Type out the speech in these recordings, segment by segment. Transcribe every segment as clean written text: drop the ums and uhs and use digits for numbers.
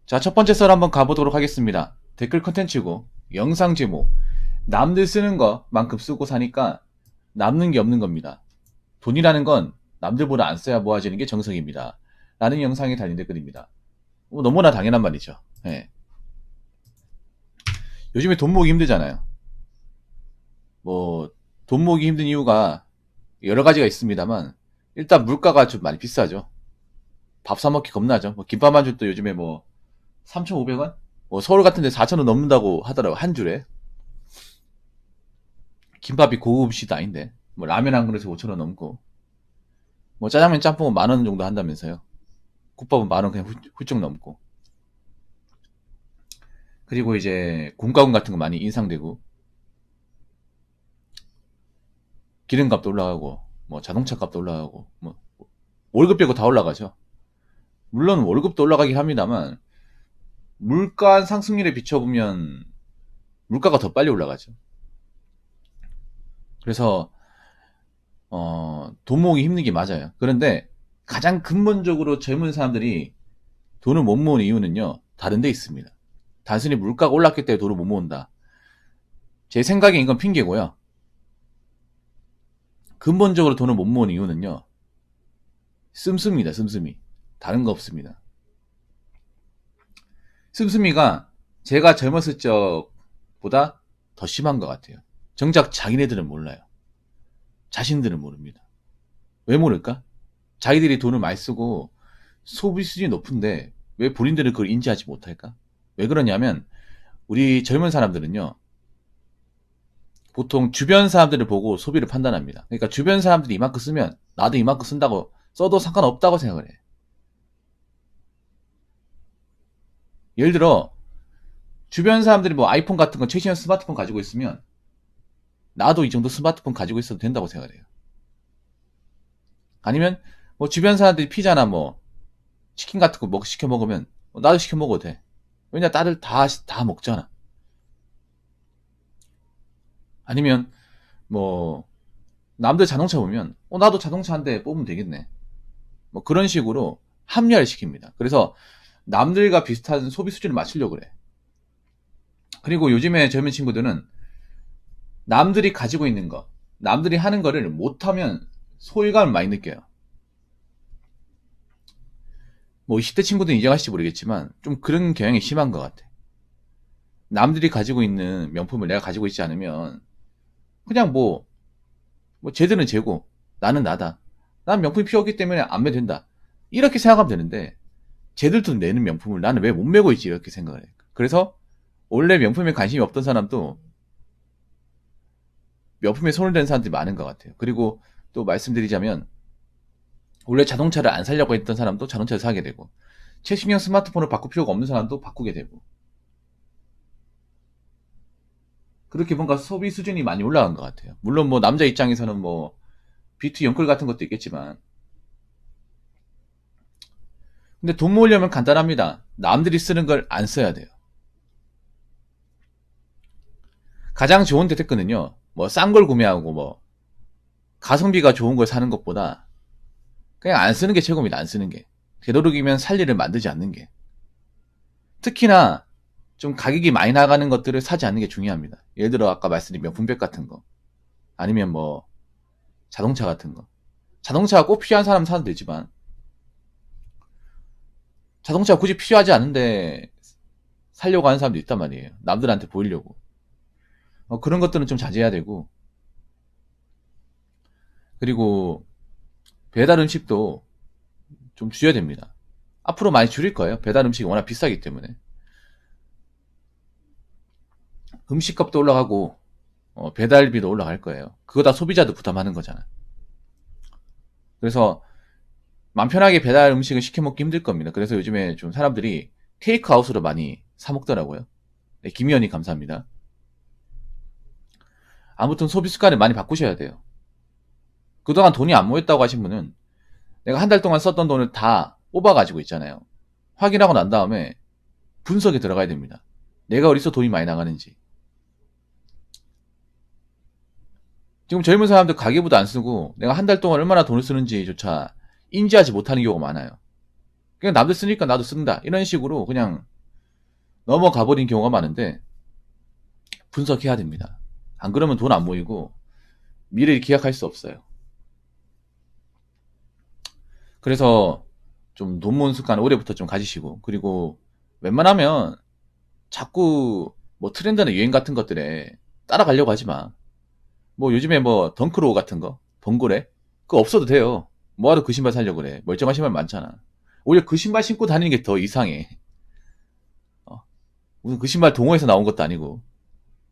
자, 첫 번째 썰 한번 가보도록 하겠습니다. 댓글 컨텐츠고, 영상 제목. 남들 쓰는 것만큼 쓰고 사니까 남는 게 없는 겁니다. 돈이라는 건 남들보다 안 써야 모아지는 게 정석입니다. 라는 영상에 달린 댓글입니다. 너무나 당연한 말이죠. 예. 요즘에 돈 모으기 힘들잖아요. 돈 모으기 힘든 이유가 여러 가지가 있습니다만, 일단 물가가 좀 많이 비싸죠. 밥 사먹기 겁나죠. 김밥 한 줄도 요즘에 3,500원? 서울 같은 데 4,000원 넘는다고 하더라고, 한 줄에. 김밥이 고급시도 아닌데. 라면 한 그릇에 5,000원 넘고. 짜장면 짬뽕은 10,000원 정도 한다면서요. 국밥은 10,000원 그냥 훌쩍 넘고. 그리고 이제 공과금 같은 거 많이 인상되고. 기름값도 올라가고, 자동차 값도 올라가고, 월급 빼고 다 올라가죠. 물론 월급도 올라가긴 합니다만, 물가 상승률에 비춰보면, 물가가 더 빨리 올라가죠. 그래서, 돈 모으기 힘든 게 맞아요. 그런데, 가장 근본적으로 젊은 사람들이 돈을 못 모으는 이유는요, 다른 데 있습니다. 단순히 물가가 올랐기 때문에 돈을 못 모은다. 제 생각엔 이건 핑계고요. 근본적으로 돈을 못 모으는 이유는요, 씀씀이다, 씀씀이. 다른 거 없습니다. 씀씀이가 제가 젊었을 적보다 더 심한 것 같아요. 정작 자기네들은 몰라요. 자신들은 모릅니다. 왜 모를까? 자기들이 돈을 많이 쓰고 소비 수준이 높은데 왜 본인들은 그걸 인지하지 못할까? 왜 그러냐면 우리 젊은 사람들은요, 보통 주변 사람들을 보고 소비를 판단합니다. 그러니까 주변 사람들이 이만큼 쓰면 나도 이만큼 쓴다고 써도 상관없다고 생각을 해. 예를 들어 주변 사람들이 아이폰 같은 거 최신형 스마트폰 가지고 있으면 나도 이 정도 스마트폰 가지고 있어도 된다고 생각을 해요. 아니면 주변 사람들이 피자나 치킨 같은 거 시켜 먹으면 나도 시켜 먹어도 돼. 왜냐, 다들 다 먹잖아. 아니면 남들 자동차 보면 나도 자동차 한 대 뽑으면 되겠네. 그런 식으로 합리화를 시킵니다. 그래서 남들과 비슷한 소비 수준을 맞추려고 그래. 그리고 요즘에 젊은 친구들은 남들이 가지고 있는 거, 남들이 하는 거를 못하면 소외감을 많이 느껴요. 20대 친구들은 인정하실지 모르겠지만 좀 그런 경향이 심한 것 같아. 남들이 가지고 있는 명품을 내가 가지고 있지 않으면 그냥 쟤들은 쟤고 나는 나다. 난 명품이 필요 없기 때문에 안 매도 된다. 이렇게 생각하면 되는데 쟤들도 내는 명품을 나는 왜 못 메고 있지, 이렇게 생각을 해. 그래서 원래 명품에 관심이 없던 사람도 명품에 손을 대는 사람들이 많은 것 같아요. 그리고 또 말씀드리자면 원래 자동차를 안 사려고 했던 사람도 자동차를 사게 되고, 최신형 스마트폰을 바꿀 필요가 없는 사람도 바꾸게 되고, 그렇게 뭔가 소비 수준이 많이 올라간 것 같아요. 물론 남자 입장에서는 비트 연끌 같은 것도 있겠지만, 근데 돈 모으려면 간단합니다. 남들이 쓰는 걸 안 써야 돼요. 가장 좋은 재테크는요, 싼 걸 구매하고 가성비가 좋은 걸 사는 것보다 그냥 안 쓰는 게 최고입니다. 안 쓰는 게. 되도록이면 살 일을 만들지 않는 게. 특히나 좀 가격이 많이 나가는 것들을 사지 않는 게 중요합니다. 예를 들어 아까 말씀드린 명품백 같은 거, 아니면 자동차 같은 거. 자동차가 꼭 필요한 사람은 사도 되지만 자동차가 굳이 필요하지 않은데 살려고 하는 사람도 있단 말이에요. 남들한테 보이려고. 그런 것들은 좀 자제해야 되고, 그리고 배달 음식도 좀 줄여야 됩니다. 앞으로 많이 줄일 거예요. 배달 음식이 워낙 비싸기 때문에. 음식값도 올라가고 배달비도 올라갈 거예요. 그거 다 소비자도 부담하는 거잖아. 그래서 맘 편하게 배달 음식을 시켜 먹기 힘들 겁니다. 그래서 요즘에 좀 사람들이 테이크아웃으로 많이 사 먹더라고요. 네, 김희연이 감사합니다. 아무튼 소비 습관을 많이 바꾸셔야 돼요. 그동안 돈이 안 모였다고 하신 분은 내가 한 달 동안 썼던 돈을 다 뽑아가지고 있잖아요. 확인하고 난 다음에 분석에 들어가야 됩니다. 내가 어디서 돈이 많이 나가는지. 지금 젊은 사람들 가계부도 안 쓰고 내가 한 달 동안 얼마나 돈을 쓰는지조차 인지하지 못하는 경우가 많아요. 그냥 남들 쓰니까 나도 쓴다, 이런 식으로 그냥 넘어가 버린 경우가 많은데 분석해야 됩니다. 안 그러면 돈 안 모이고 미래를 기약할 수 없어요. 그래서 좀 돈 모으는 습관 올해부터 좀 가지시고, 그리고 웬만하면 자꾸 뭐 트렌드나 유행 같은 것들에 따라가려고 하지 마. 뭐 요즘에 뭐 덩크로우 같은 거, 범고래 그거 없어도 돼요. 뭐하러 그 신발 사려고 그래. 멀쩡한 신발 많잖아. 오히려 그 신발 신고 다니는 게 더 이상해. 무슨 그 신발 동호회에서 나온 것도 아니고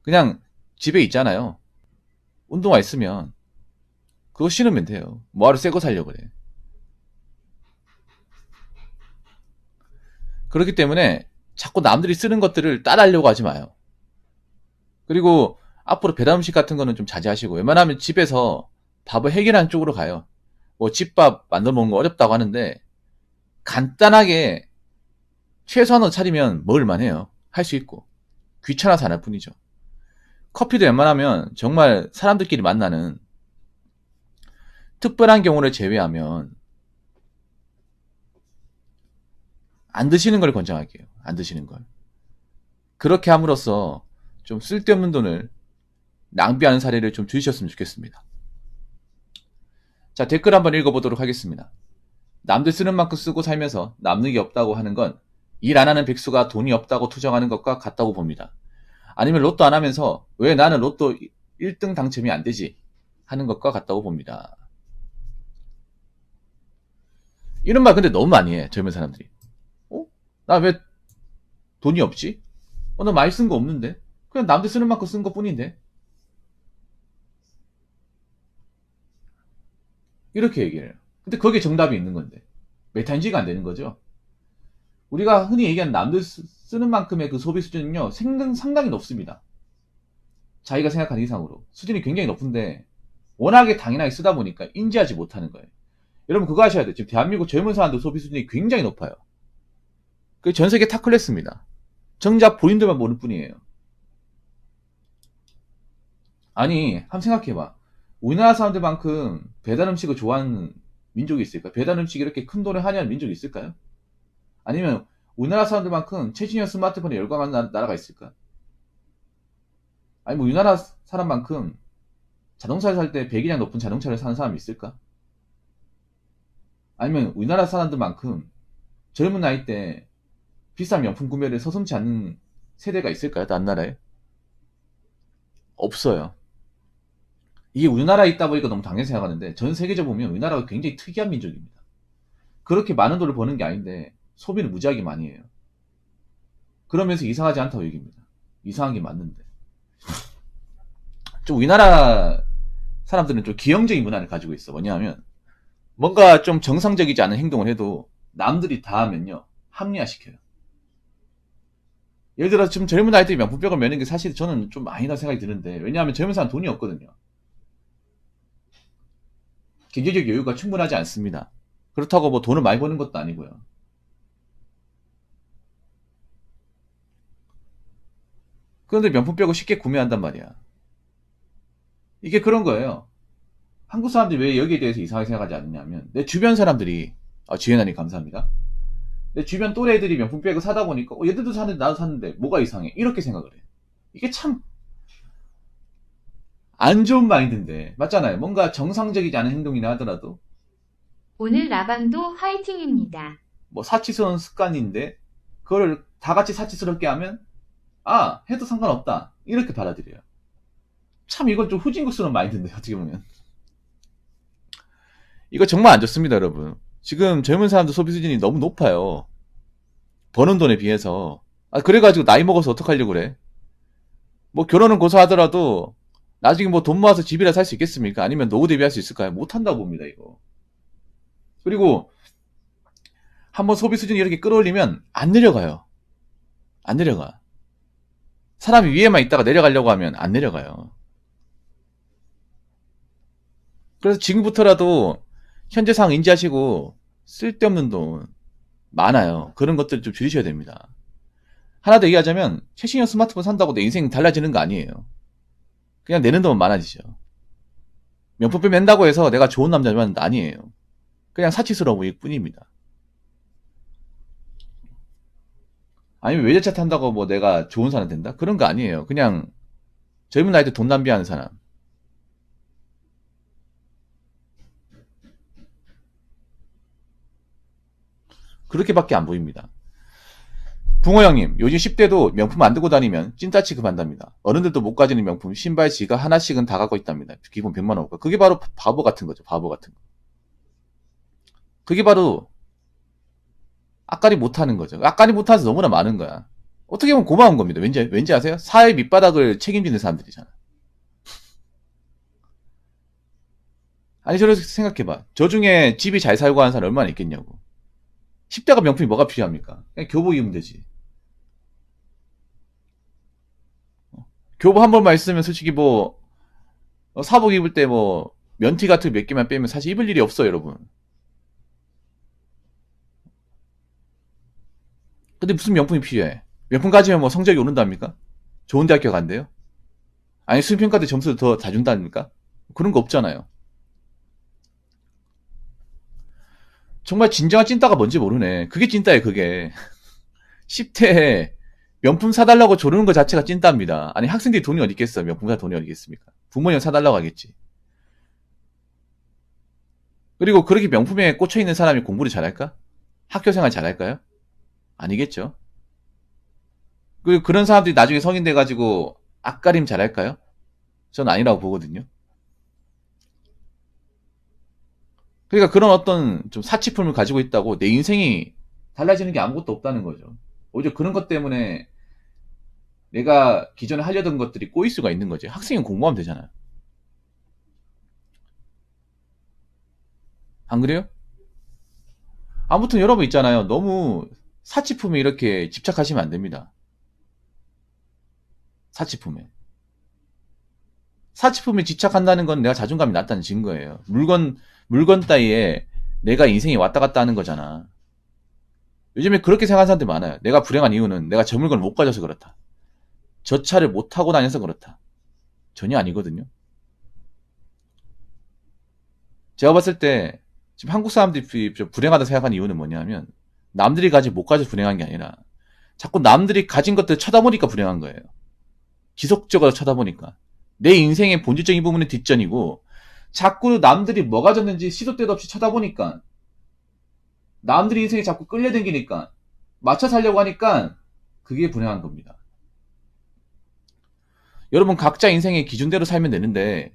그냥 집에 있잖아요. 운동화 있으면 그거 신으면 돼요. 뭐하러 새 거 사려고 그래. 그렇기 때문에 자꾸 남들이 쓰는 것들을 따라하려고 하지 마요. 그리고 앞으로 배달 음식 같은 거는 좀 자제하시고, 웬만하면 집에서 밥을 해결하는 쪽으로 가요. 뭐 집밥 만들어 먹는 거 어렵다고 하는데 간단하게 최소한으로 차리면 먹을만 해요. 할 수 있고. 귀찮아서 안 할 뿐이죠. 커피도 웬만하면 정말 사람들끼리 만나는 특별한 경우를 제외하면 안 드시는 걸 권장할게요. 안 드시는 걸. 그렇게 함으로써 좀 쓸데없는 돈을 낭비하는 사례를 좀 줄이셨으면 좋겠습니다. 자, 댓글 한번 읽어보도록 하겠습니다. 남들 쓰는 만큼 쓰고 살면서 남는 게 없다고 하는 건 일 안 하는 백수가 돈이 없다고 투정하는 것과 같다고 봅니다. 아니면 로또 안 하면서 왜 나는 로또 1등 당첨이 안 되지? 하는 것과 같다고 봅니다. 이런 말 근데 너무 많이 해, 젊은 사람들이. 나 왜 돈이 없지? 나 많이 쓴 거 없는데? 그냥 남들 쓰는 만큼 쓴 것 뿐인데? 이렇게 얘기해요. 근데 거기에 정답이 있는 건데. 메타인지가 안 되는 거죠. 우리가 흔히 얘기하는 남들 쓰는 만큼의 그 소비 수준은요, 상당히 높습니다. 자기가 생각하는 이상으로. 수준이 굉장히 높은데, 워낙에 당연하게 쓰다 보니까 인지하지 못하는 거예요. 여러분 그거 아셔야 돼요. 지금 대한민국 젊은 사람들 소비 수준이 굉장히 높아요. 그게 전 세계 탑 클래스입니다. 정작 본인들만 모르는 뿐이에요. 아니, 한번 생각해봐. 우리나라 사람들만큼 배달 음식을 좋아하는 민족이 있을까요? 배달 음식이 이렇게 큰 돈을 하냐는 민족이 있을까요? 아니면 우리나라 사람들만큼 최신형 스마트폰에 열광하는 나라가 있을까? 아니 뭐 우리나라 사람만큼 자동차를 살 때 배기량 높은 자동차를 사는 사람이 있을까? 아니면 우리나라 사람들만큼 젊은 나이 때 비싼 명품 구매를 서슴지 않는 세대가 있을까요? 다른 나라에? 없어요. 이게 우리나라에 있다 보니까 너무 당연히 생각하는데 전 세계적으로 보면 우리나라가 굉장히 특이한 민족입니다. 그렇게 많은 돈을 버는 게 아닌데 소비를 무지하게 많이 해요. 그러면서 이상하지 않다고 얘기합니다. 이상한 게 맞는데. 좀 우리나라 사람들은 좀 기형적인 문화를 가지고 있어. 뭐냐면 뭔가 좀 정상적이지 않은 행동을 해도 남들이 다 하면요 합리화시켜요. 예를 들어 지금 젊은 아이들이 명품백을 매는 게 사실 저는 좀 아니다 생각이 드는데, 왜냐하면 젊은 사람 돈이 없거든요. 경제적 여유가 충분하지 않습니다. 그렇다고 뭐 돈을 많이 버는 것도 아니고요. 그런데 명품백을 쉽게 구매한단 말이야. 이게 그런 거예요. 한국 사람들이 왜 여기에 대해서 이상하게 생각하지 않느냐면, 내 주변 사람들이, 지혜나님 감사합니다. 내 주변 또래 애들이 명품백을 사다 보니까 얘들도 사는데 나도 샀는데 뭐가 이상해, 이렇게 생각을 해. 이게 참 안 좋은 마인드인데 맞잖아요. 뭔가 정상적이지 않은 행동이나 하더라도 오늘 라방도 화이팅입니다. 뭐 사치스러운 습관인데 그거를 다 같이 사치스럽게 하면 해도 상관없다 이렇게 받아들여요. 참 이건 좀 후진국스러운 마인드인데 어떻게 보면 이거 정말 안 좋습니다. 여러분 지금 젊은 사람들 소비 수준이 너무 높아요. 버는 돈에 비해서. 그래가지고 나이 먹어서 어떡하려고 그래. 뭐 결혼은 고사하더라도 나중에 뭐 돈 모아서 집이라 살 수 있겠습니까? 아니면 노후 대비할 수 있을까요? 못한다고 봅니다 이거. 그리고 한번 소비 수준이 이렇게 끌어올리면 안 내려가요. 안 내려가. 사람이 위에만 있다가 내려가려고 하면 안 내려가요. 그래서 지금부터라도 현재 상황 인지하시고 쓸데없는 돈 많아요. 그런 것들 좀 줄이셔야 됩니다. 하나 더 얘기하자면 최신형 스마트폰 산다고 내 인생 달라지는 거 아니에요. 그냥 내는 돈만 많아지죠. 명품백 맨다고 해서 내가 좋은 남자면 아니에요. 그냥 사치스러워 보일 뿐입니다. 아니면 외제차 탄다고 뭐 내가 좋은 사람 된다? 그런 거 아니에요. 그냥 젊은 나이 때 돈 낭비하는 사람. 그렇게밖에 안 보입니다. 붕어 형님, 요즘 10대도 명품 안 들고 다니면 찐따 취급한답니다. 어른들도 못 가지는 명품, 신발, 지갑 하나씩은 다 갖고 있답니다. 기본 100만 원가. 그게 바로 바보 같은 거죠. 바보 같은 거. 그게 바로 앞가리 못하는 거죠. 앞가리 못해서 너무나 많은 거야. 어떻게 보면 고마운 겁니다. 왠지 아세요? 사회 밑바닥을 책임지는 사람들이잖아. 아니, 저렇게 생각해봐. 저 중에 집이 잘 살고 하는 사람 얼마나 있겠냐고. 10대가 명품이 뭐가 필요합니까? 그냥 교복 입으면 되지. 교복 한 번만 있으면 솔직히 뭐, 사복 입을 때 뭐, 면티 같은 몇 개만 빼면 사실 입을 일이 없어요, 여러분. 근데 무슨 명품이 필요해? 명품 가지면 뭐 성적이 오른답니까? 좋은 대학교 간대요? 아니, 수능평가 때 점수 더 다 준답니까? 그런 거 없잖아요. 정말 진정한 찐따가 뭔지 모르네. 그게 찐따예요, 그게. 10대에 명품 사달라고 조르는 것 자체가 찐따입니다. 아니, 학생들이 돈이 어디 있겠어? 명품 사 돈이 어디 있겠습니까? 부모님 사달라고 하겠지. 그리고 그렇게 명품에 꽂혀있는 사람이 공부를 잘할까? 학교 생활 잘할까요? 아니겠죠. 그리고 그런 사람들이 나중에 성인 돼가지고 앞가림 잘할까요? 전 아니라고 보거든요. 그러니까 그런 어떤 좀 사치품을 가지고 있다고 내 인생이 달라지는 게 아무것도 없다는 거죠. 오히려 그런 것 때문에 내가 기존에 하려던 것들이 꼬일 수가 있는 거지. 학생은 공부하면 되잖아요. 안 그래요? 아무튼 여러분 있잖아요. 너무 사치품에 이렇게 집착하시면 안 됩니다. 사치품에. 사치품에 집착한다는 건 내가 자존감이 낮다는 증거예요. 물건 따위에 내가 인생이 왔다 갔다 하는 거잖아. 요즘에 그렇게 생각하는 사람들이 많아요. 내가 불행한 이유는 내가 저 물건을 못 가져서 그렇다. 저 차를 못 타고 다녀서 그렇다. 전혀 아니거든요. 제가 봤을 때 지금 한국 사람들이 불행하다 생각하는 이유는 뭐냐면 남들이 가지 못 가져서 불행한 게 아니라 자꾸 남들이 가진 것들을 쳐다보니까 불행한 거예요. 지속적으로 쳐다보니까. 내 인생의 본질적인 부분은 뒷전이고 자꾸 남들이 뭐 가졌는지 시도 때도 없이 쳐다보니까 남들이 인생에 자꾸 끌려다니니까 맞춰 살려고 하니까 그게 불행한 겁니다. 여러분 각자 인생의 기준대로 살면 되는데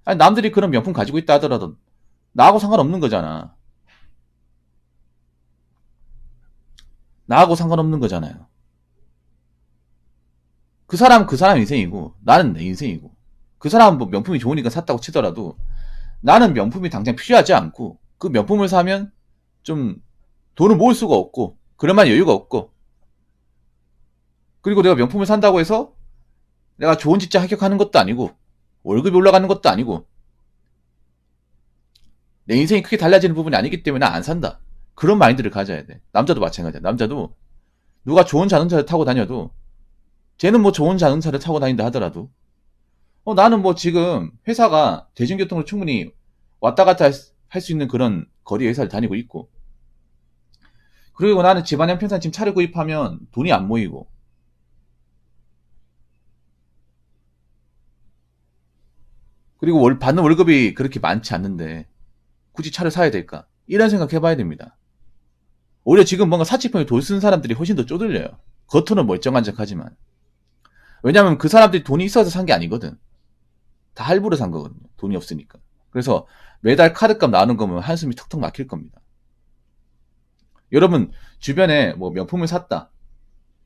아니, 남들이 그런 명품 가지고 있다 하더라도 나하고 상관없는 거잖아. 나하고 상관없는 거잖아요. 그 사람 인생이고 나는 내 인생이고 그 사람은 뭐 명품이 좋으니까 샀다고 치더라도 나는 명품이 당장 필요하지 않고 그 명품을 사면 좀 돈을 모을 수가 없고 그럴 만한 여유가 없고 그리고 내가 명품을 산다고 해서 내가 좋은 직장 합격하는 것도 아니고 월급이 올라가는 것도 아니고 내 인생이 크게 달라지는 부분이 아니기 때문에 난 안 산다. 그런 마인드를 가져야 돼. 남자도 마찬가지야. 남자도 누가 좋은 자동차를 타고 다녀도 쟤는 뭐 좋은 자동차를 타고 다닌다 하더라도 나는 뭐 지금 회사가 대중교통으로 충분히 왔다 갔다 할 수 있는 그런 거리 회사를 다니고 있고 그리고 나는 집안 형편상 지금 차를 구입하면 돈이 안 모이고 그리고 받는 월급이 그렇게 많지 않는데 굳이 차를 사야 될까? 이런 생각 해봐야 됩니다. 오히려 지금 뭔가 사치품에 돈 쓰는 사람들이 훨씬 더 쪼들려요. 겉으로는 멀쩡한 척 하지만. 왜냐면 그 사람들이 돈이 있어서 산 게 아니거든. 다 할부로 산 거거든요. 돈이 없으니까. 그래서 매달 카드값 나오는 거면 한숨이 턱턱 막힐 겁니다. 여러분 주변에 뭐 명품을 샀다.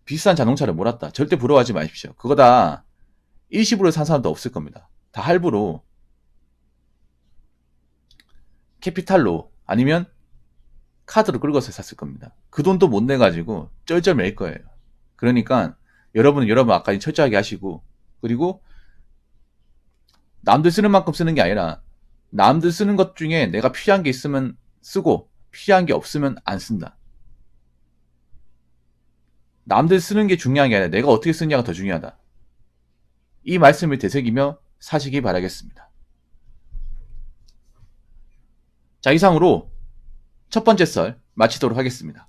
비싼 자동차를 몰았다. 절대 부러워하지 마십시오. 그거 다 일시불로 산 사람도 없을 겁니다. 다 할부로 캐피탈로 아니면 카드로 긁어서 샀을 겁니다. 그 돈도 못 내가지고 쩔쩔 맬 거예요. 그러니까 여러분 아까 철저하게 하시고 그리고 남들 쓰는 만큼 쓰는 게 아니라 남들 쓰는 것 중에 내가 필요한 게 있으면 쓰고 필요한 게 없으면 안 쓴다. 남들 쓰는 게 중요한 게 아니라 내가 어떻게 쓰느냐가 더 중요하다. 이 말씀을 되새기며 사시기 바라겠습니다. 자, 이상으로 첫 번째 썰 마치도록 하겠습니다.